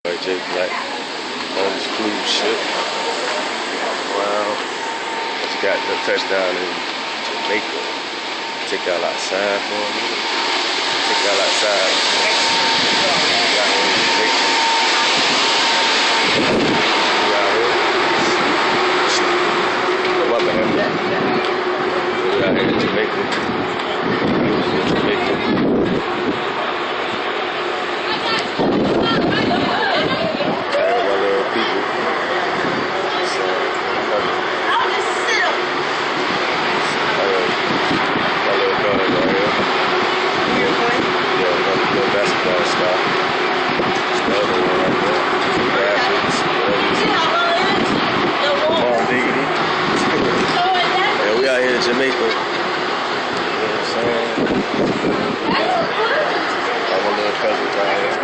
Jay Black on this cruise ship. Wow. Just got the touchdown in Jamaica. Take y'all outside for a minute. Take y'all outside. Got one in Jamaica. We out here. Shoot. My bad. We out here in Jamaica. Beautiful Jamaica. Basketball star. It's the other one right there. Graphics, Diggity. Yeah, we out here in Jamaica. You know what I'm saying? All my little cousins out here.